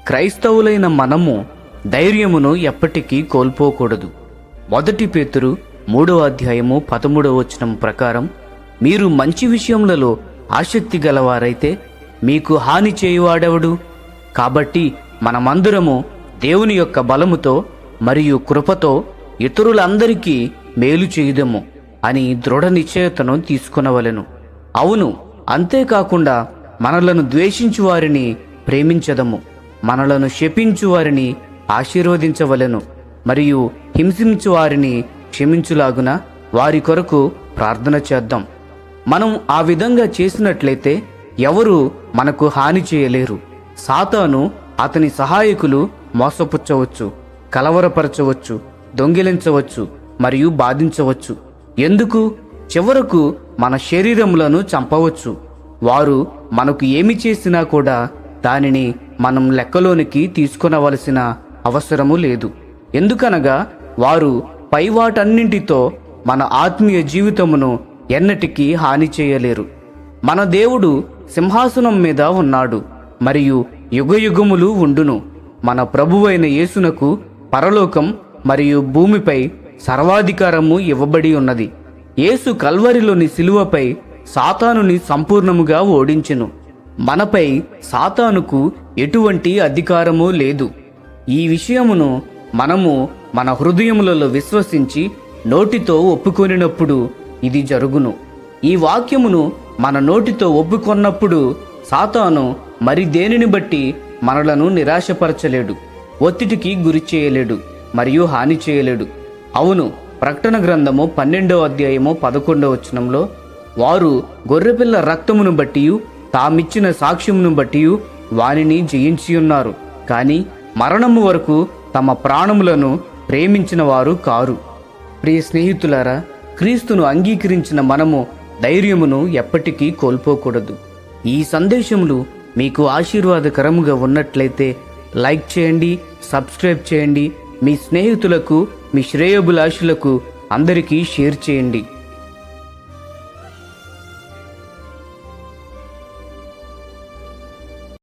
క్రైస్తవులైన మనము ధైర్యమును ఎప్పటికీ కోల్పోకూడదు. 1 పేతురు 3:13 ప్రకారం, మీరు మంచి విషయములలో ఆసక్తి గలవారైతే మీకు హాని చేయువాడెవడు? కాబట్టి మనమందరము దేవుని యొక్క బలముతో మరియు కృపతో ఇతరులందరికీ మేలు చేయుదము అని దృఢ నిశ్చయతను తీసుకొనవలెను. అవును, అంతేకాకుండా మనలను ద్వేషించు వారిని ప్రేమించదము, మనలను శపించు వారిని ఆశీర్వదించవలెను, మరియు హింసించు వారిని క్షమించులాగున వారి కొరకు ప్రార్థన చేద్దాం. మనం ఆ విధంగా చేసినట్లయితే ఎవరు మనకు హాని చేయలేరు. సాతాను, అతని సహాయకులు మోసపుచ్చవచ్చు, కలవరపరచవచ్చు, దొంగిలించవచ్చు మరియు బాధించవచ్చు. ఎందుకు? చివరకు మన శరీరములను చంపవచ్చు. వారు మనకు ఏమి చేసినా కూడా దానిని మనం లెక్కలోనికి తీసుకొనవలసిన అవసరము లేదు. ఎందుకనగా వారు పై వాటన్నింటితో మన ఆత్మీయ జీవితమును ఎన్నటికీ హాని చేయలేరు. మన దేవుడు సింహాసనం మీద ఉన్నాడు మరియు యుగయుగములు ఉండును. మన ప్రభువైన యేసునకు పరలోకం మరియు భూమిపై సర్వాధికారము ఇవ్వబడి ఉన్నది. యేసు కల్వరిలోని శిలువపై సాతానుని సంపూర్ణముగా ఓడించెను. మనపై సాతానుకు ఎటువంటి అధికారము లేదు. ఈ విషయమును మనము మన హృదయములలో విశ్వసించి నోటితో ఒప్పుకొనినప్పుడు ఇది జరుగును. ఈ వాక్యమును మన నోటితో ఒప్పుకొన్నప్పుడు సాతాను మరి దేనిని బట్టి మనలను నిరాశపరచలేడు, ఒత్తిడికి గురి చేయలేడు మరియు హాని చేయలేడు. అవును, ప్రకటన గ్రంథము 12:11 వారు గొర్రెపిల్ల రక్తమును బట్టి తామిచ్చిన సాక్ష్యమును బట్టి వానిని జయించి ఉన్నారు, కానీ మరణము వరకు తమ ప్రాణములను ప్రేమించిన వారు కారు. ప్రియ స్నేహితులారా, క్రీస్తును అంగీకరించిన మనము ధైర్యమును ఎప్పటికీ కోల్పోకూడదు. ఈ సందేశములు మీకు ఆశీర్వాదకరముగా ఉన్నట్లయితే లైక్ చేయండి, సబ్స్క్రైబ్ చేయండి, మీ స్నేహితులకు, మీ శ్రేయోభిలాషులకు అందరికీ షేర్ చేయండి.